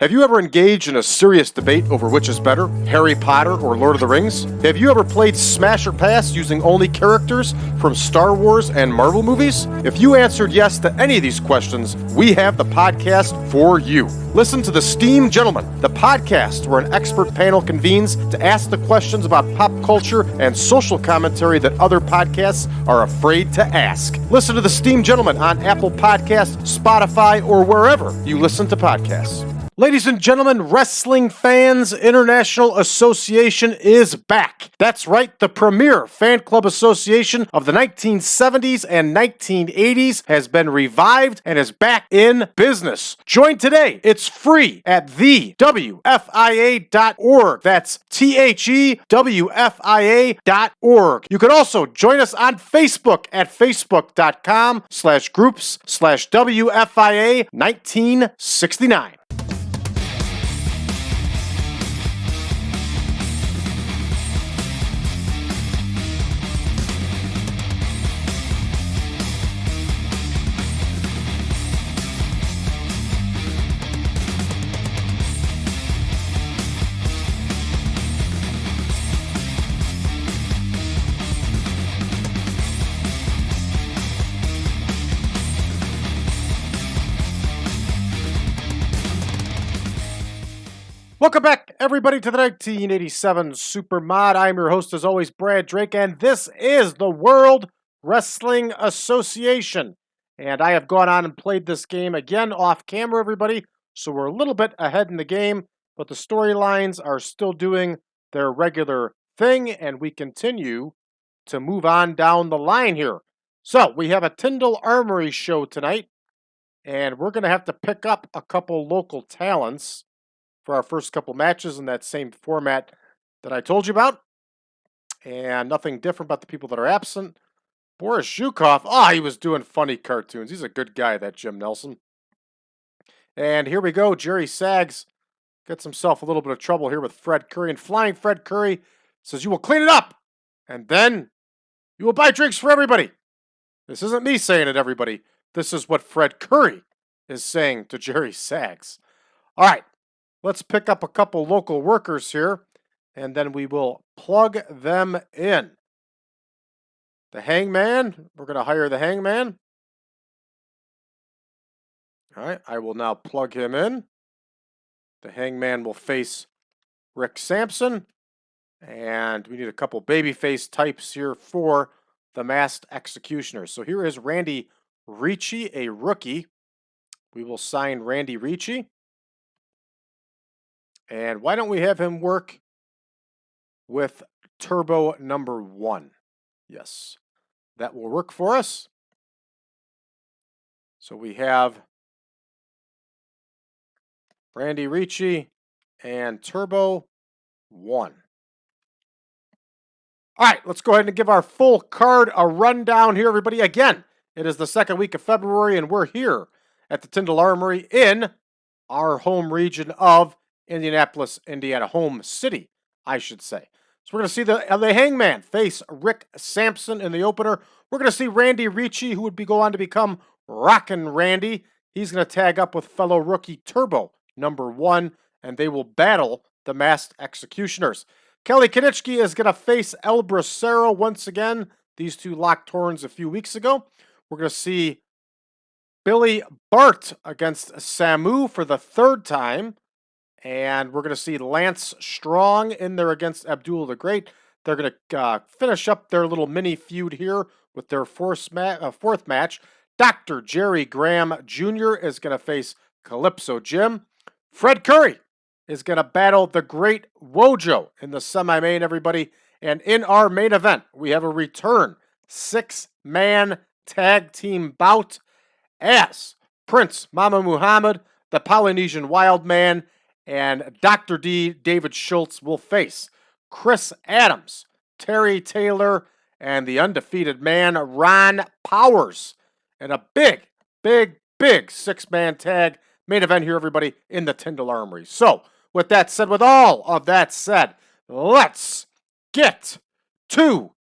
Have you ever engaged in a serious debate over which is better, Harry Potter or Lord of the Rings? Have you ever played Smash or Pass using only characters from Star Wars and Marvel movies? If you answered yes to any of these questions, we have the podcast for you. Listen to The Steam Gentleman, the podcast where an expert panel convenes to ask the questions about pop culture and social commentary that other podcasts are afraid to ask. Listen to The Steam Gentleman on Apple Podcasts, Spotify, or wherever you listen to podcasts. Ladies and gentlemen, Wrestling Fans International Association is back. That's right, the premier fan club association of the 1970s and 1980s has been revived and is back in business. Join today. It's free at thewfia.org. That's THEWFIA.org. You can also join us on Facebook at facebook.com/groups/WFIA 1969. Welcome back, everybody, to the 1987 Super Mod. I'm your host, as always, Brad Drake, and this is the World Wrestling Association. And I have gone on and played this game again off camera, everybody, so we're a little bit ahead in the game, but the storylines are still doing their regular thing, and we continue to move on down the line here. So, we have a Tyndall Armory show tonight, and we're going to have to pick up a couple local talents for our first couple matches in that same format that I told you about. And nothing different about the people that are absent. Boris Zhukov, he was doing funny cartoons. He's a good guy, that Jim Nelson. And here we go. Jerry Sags gets himself a little bit of trouble here with Fred Curry. And Flying Fred Curry says, "You will clean it up, and then you will buy drinks for everybody." This isn't me saying it, everybody. This is what Fred Curry is saying to Jerry Sags. All right. Let's pick up a couple local workers here, and then we will plug them in. The Hangman, we're going to hire the Hangman. All right, I will now plug him in. The Hangman will face Rick Sampson, and we need a couple babyface types here for the Masked Executioners. So here is Randy Ricci, a rookie. We will sign Randy Ricci. And why don't we have him work with Turbo number 1? Yes, that will work for us. So we have Randy Ricci and Turbo 1. All right, let's go ahead and give our full card a rundown here, everybody. Again, it is the second week of February, and we're here at the Tyndall Armory in our home region of Indianapolis, Indiana, home city, I should say. So we're going to see the Hangman face Rick Sampson in the opener. We're going to see Randy Ricci, who would go on to become Rockin' Randy. He's going to tag up with fellow rookie Turbo number 1, and they will battle the Masked Executioners. Kelly Kiniski is going to face El Bracero once again. These two locked horns a few weeks ago. We're going to see Billy Bart against Samu for the third time. And we're going to see Lance Strong in there against Abdullah the Great. They're going to finish up their little mini feud here with their fourth match. Dr. Jerry Graham Jr. is going to face Calypso Jim. Fred Curry is going to battle the Great Wojo in the semi-main, everybody. And in our main event, we have a return 6-man tag team bout as Prince Mama Muhammad, the Polynesian Wildman, and Dr. D, David Schultz, will face Chris Adams, Terry Taylor, and the undefeated man, Ron Powers. And a big 6-man tag main event here, everybody, in the Tyndall Armory. So, with all of that said, let's get to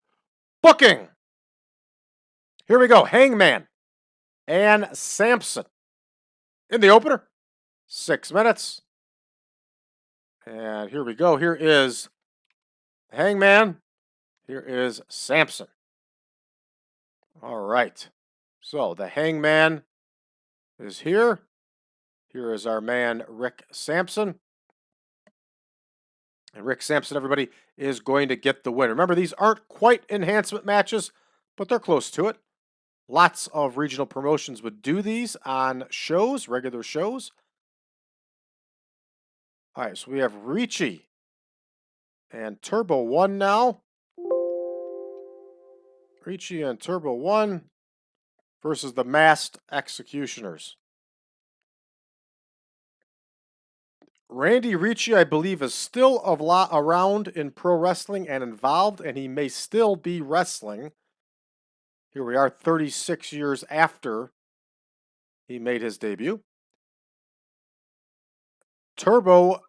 booking. Here we go. Hangman and Sampson. In the opener, 6 minutes. And here we go. Here is Hangman. Here is Sampson. All right. So the Hangman is here. Here is our man, Rick Sampson. And Rick Sampson, everybody, is going to get the win. Remember, these aren't quite enhancement matches, but they're close to it. Lots of regional promotions would do these on shows, regular shows. All right, so we have Ricci and Turbo 1 now. Ricci and Turbo 1 versus the Masked Executioners. Randy Ricci, I believe, is still around in pro wrestling and involved, and he may still be wrestling. Here we are, 36 years after he made his debut. Turbo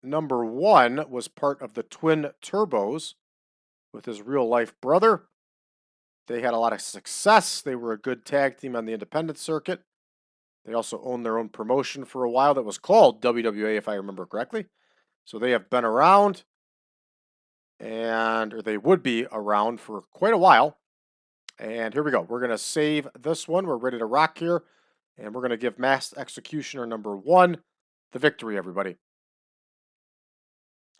number 1 was part of the Twin Turbos with his real life brother. They had a lot of success. They were a good tag team on the independent circuit. They also owned their own promotion for a while that was called WWA, if I remember correctly. So they have been around, or they would be around for quite a while. And here we go. We're going to save this one. We're ready to rock here. And we're going to give Masked Executioner number 1 the victory, everybody.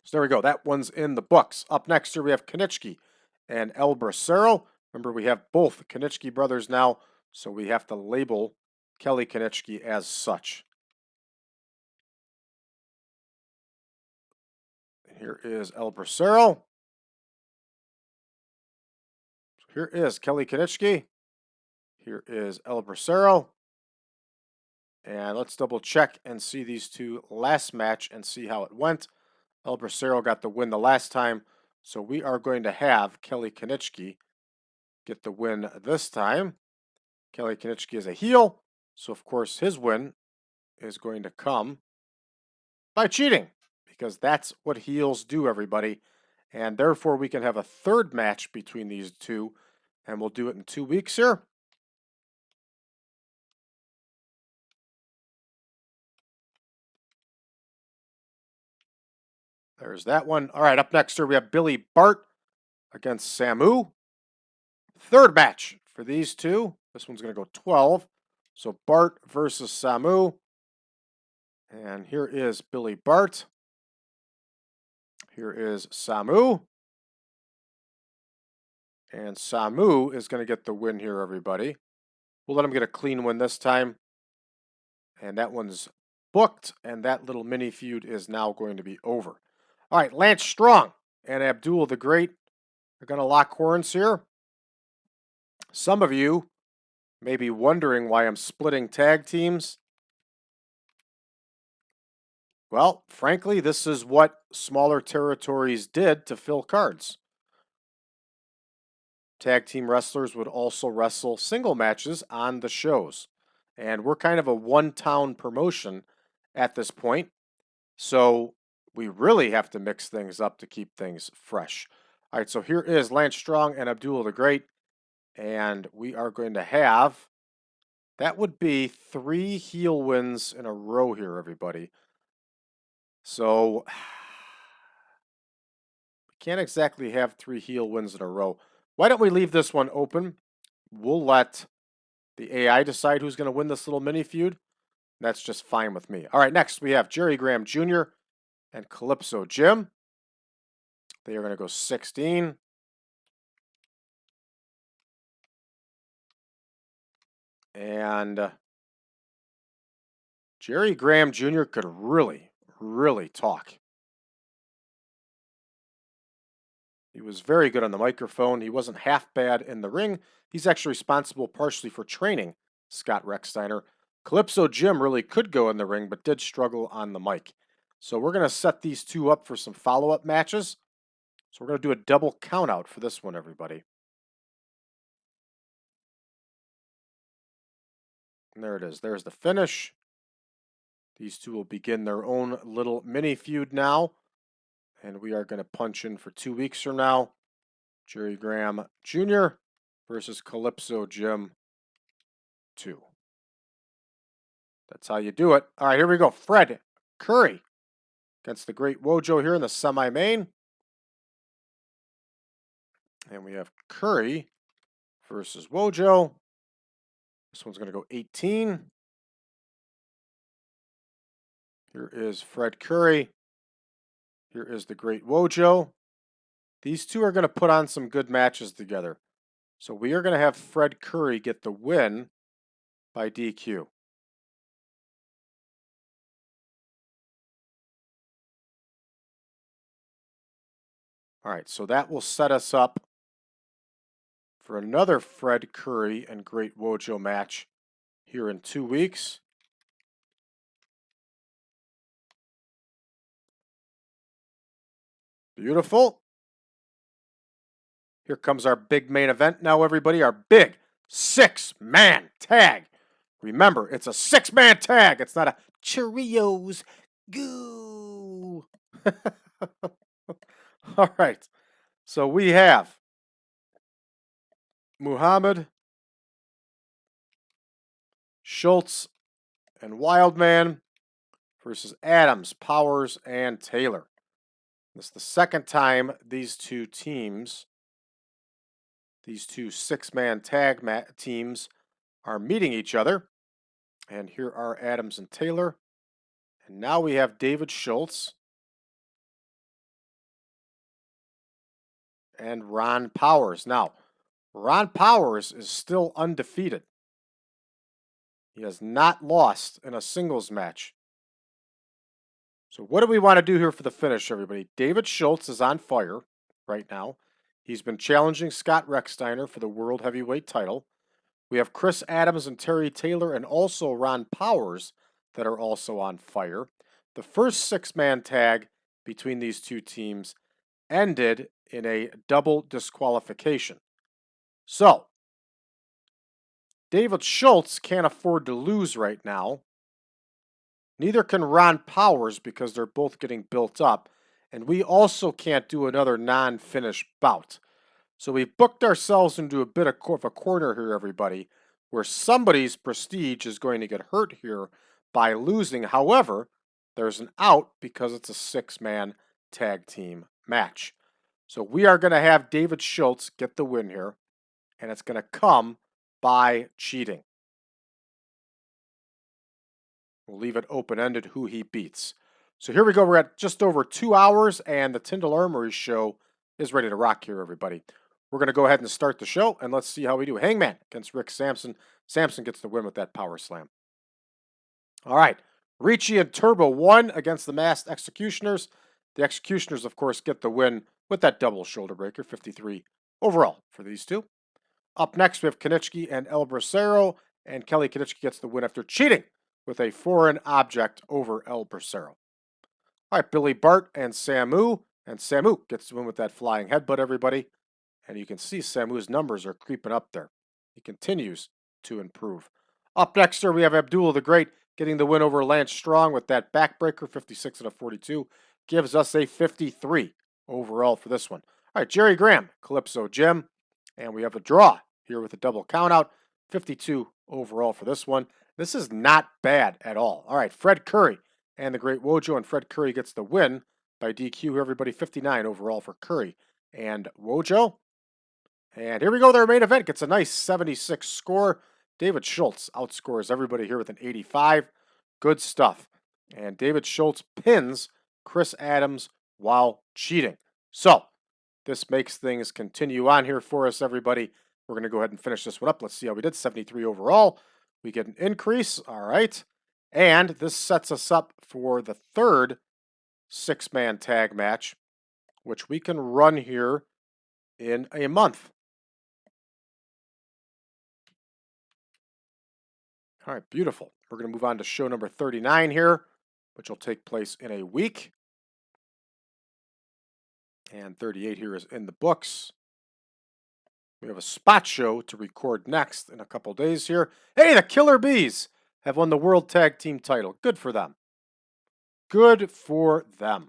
So there we go. That one's in the books. Up next here we have Kiniski and El Bracero. Remember, we have both Kiniski brothers now, so we have to label Kelly Kiniski as such. Here is El Bracero. Here is Kelly Kiniski. Here is El Bracero. And let's double check and see these two last match and see how it went. El Bracero got the win the last time, so we are going to have Kelly Kiniski get the win this time. Kelly Kiniski is a heel, so of course his win is going to come by cheating, because that's what heels do, everybody. And therefore we can have a third match between these two, and we'll do it in 2 weeks here. There's that one. All right, up next here we have Billy Bart against Samu. Third match for these two. This one's going to go 12. So Bart versus Samu. And here is Billy Bart. Here is Samu. And Samu is going to get the win here, everybody. We'll let him get a clean win this time. And that one's booked. And that little mini feud is now going to be over. All right, Lance Strong and Abdullah the Great are going to lock horns here. Some of you may be wondering why I'm splitting tag teams. Well, frankly, this is what smaller territories did to fill cards. Tag team wrestlers would also wrestle single matches on the shows. And we're kind of a one-town promotion at this point. So we really have to mix things up to keep things fresh. All right, so here is Lance Strong and Abdullah the Great. And we are going to have, that would be 3 heel wins in a row here, everybody. So we can't exactly have 3 heel wins in a row. Why don't we leave this one open? We'll let the AI decide who's going to win this little mini feud. That's just fine with me. All right, next we have Jerry Graham Jr. and Calypso Jim. They are going to go 16. And Jerry Graham Jr. could really, really talk. He was very good on the microphone. He wasn't half bad in the ring. He's actually responsible partially for training Scott Rechsteiner. Calypso Jim really could go in the ring, but did struggle on the mic. So we're going to set these two up for some follow-up matches. So we're going to do a double count-out for this one, everybody. And there it is. There's the finish. These two will begin their own little mini feud now. And we are going to punch in for 2 weeks from now. Jerry Graham Jr. versus Calypso Jim 2. That's how you do it. All right, here we go. Fred Curry against the Great Wojo here in the semi-main. And we have Curry versus Wojo. This one's going to go 18. Here is Fred Curry. Here is the Great Wojo. These two are going to put on some good matches together. So we are going to have Fred Curry get the win by DQ. All right, so that will set us up for another Fred Curry and Great Wojo match here in 2 weeks. Beautiful. Here comes our big main event now, everybody. Our big 6-man tag. Remember, it's a 6-man tag. It's not a Cheerios goo. All right. So we have Muhammad, Schultz, and Wildman versus Adams, Powers, and Taylor. This is the second time these two teams, these two 6-man tag teams, are meeting each other. And here are Adams and Taylor. And now we have David Schultz and Ron Powers. Now, Ron Powers is still undefeated. He has not lost in a singles match. So what do we want to do here for the finish, everybody? David Schultz is on fire right now. He's been challenging Scott Rechsteiner for the World Heavyweight title. We have Chris Adams and Terry Taylor and also Ron Powers that are also on fire. The first 6-man tag between these two teams ended in a double disqualification. So, David Schultz can't afford to lose right now. Neither can Ron Powers because they're both getting built up. And we also can't do another non-finish bout. So we've booked ourselves into a bit of a corner here, everybody, where somebody's prestige is going to get hurt here by losing. However, there's an out because it's a 6-man tag team match. So we are going to have David Schultz get the win here, and it's going to come by cheating. We'll leave it open-ended who he beats. So here we go. We're at just over 2 hours, and the Tyndall Armory show is ready to rock here, everybody. We're going to go ahead and start the show, and let's see how we do. Hangman against Rick Sampson. Sampson gets the win with that power slam. All right. Ricci and Turbo won against the Masked Executioners. The Executioners, of course, get the win with that double shoulder breaker, 53 overall for these two. Up next, we have Kiniski and El Bracero, and Kelly Kiniski gets the win after cheating with a foreign object over El Bracero. All right, Billy Bart and Samu gets the win with that flying headbutt, everybody. And you can see Samu's numbers are creeping up there. He continues to improve. Up next, sir, we have Abdullah the Great getting the win over Lance Strong with that backbreaker, 56 out of 42. Gives us a 53 overall for this one. All right, Jerry Graham, Calypso Jim. And we have a draw here with a double countout, 52 overall for this one. This is not bad at all. All right, Fred Curry and the Great Wojo, and Fred Curry gets the win by DQ. Everybody, 59 overall for Curry and Wojo. And here we go. Their main event gets a nice 76 score. David Schultz outscores everybody here with an 85. Good stuff. And David Schultz pins Chris Adams while cheating. So, this makes things continue on here for us, everybody. We're going to go ahead and finish this one up. Let's see how we did. 73 overall. We get an increase. All right. And this sets us up for the third 6-man tag match, which we can run here in a month. All right, beautiful. We're going to move on to show number 39 here, which will take place in a week. And 38 here is in the books. We have a spot show to record next in a couple days here. Hey, the Killer Bees have won the World Tag Team title. Good for them. Good for them.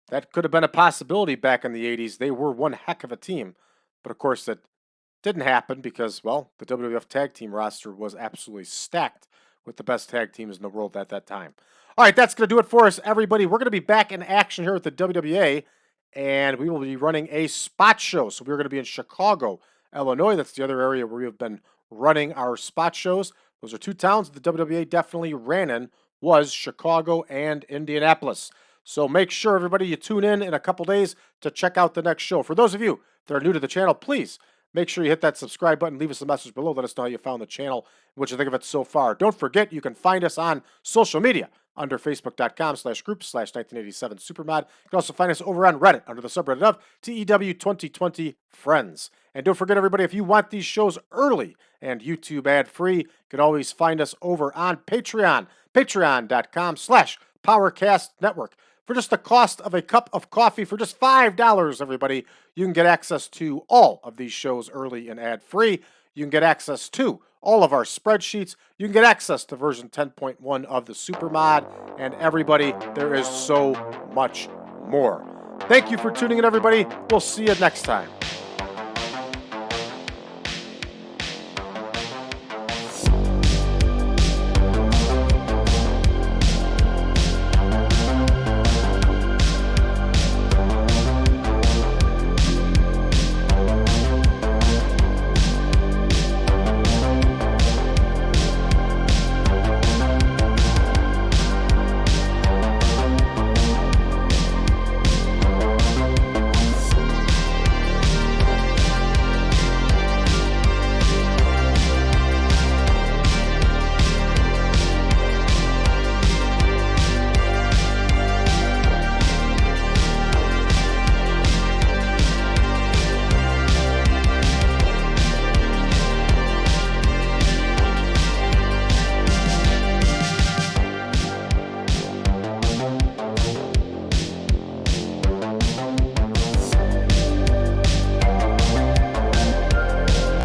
That could have been a possibility back in the 80s. They were one heck of a team. But of course, that didn't happen because, well, the WWF Tag Team roster was absolutely stacked with the best tag teams in the world at that time. All right, that's going to do it for us, everybody. We're going to be back in action here at the WWA, and we will be running a spot show. So we're going to be in Chicago, Illinois. That's the other area where we have been running our spot shows. Those are two towns the WWA definitely ran in, was Chicago and Indianapolis. So make sure, everybody, you tune in a couple days to check out the next show. For those of you that are new to the channel, please make sure you hit that subscribe button. Leave us a message below. Let us know how you found the channel and what you think of it so far. Don't forget, you can find us on social media under facebook.com/group/1987supermod. You can also find us over on Reddit under the subreddit of TEW 2020 Friends. And don't forget, everybody, if you want these shows early and YouTube ad-free, you can always find us over on Patreon, patreon.com/PowerCast Network. For just the cost of a cup of coffee, for just $5, everybody, you can get access to all of these shows early and ad-free. You can get access to all of our spreadsheets. You can get access to version 10.1 of the Supermod. And everybody, there is so much more. Thank you for tuning in, everybody. We'll see you next time.